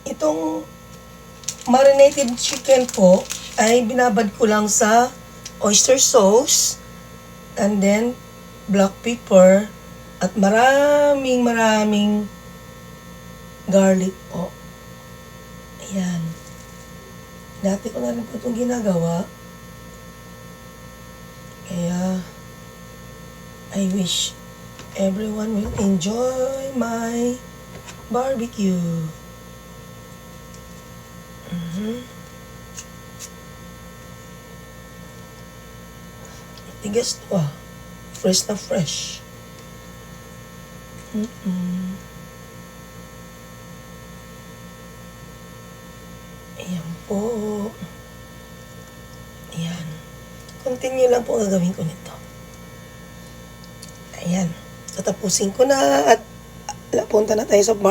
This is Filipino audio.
Itong marinated chicken po ay binabad ko lang sa oyster sauce and then black pepper at maraming garlic po. Ayan. Dati ko na rin po itong ginagawa. Kaya I wish everyone will enjoy my barbecue. Tigas to ah. Fresh na fresh. Ayan po. Ayan. Continue lang po gagawin ko nito. Ayan. Tatapusin ko na at punta na tayo sa bar.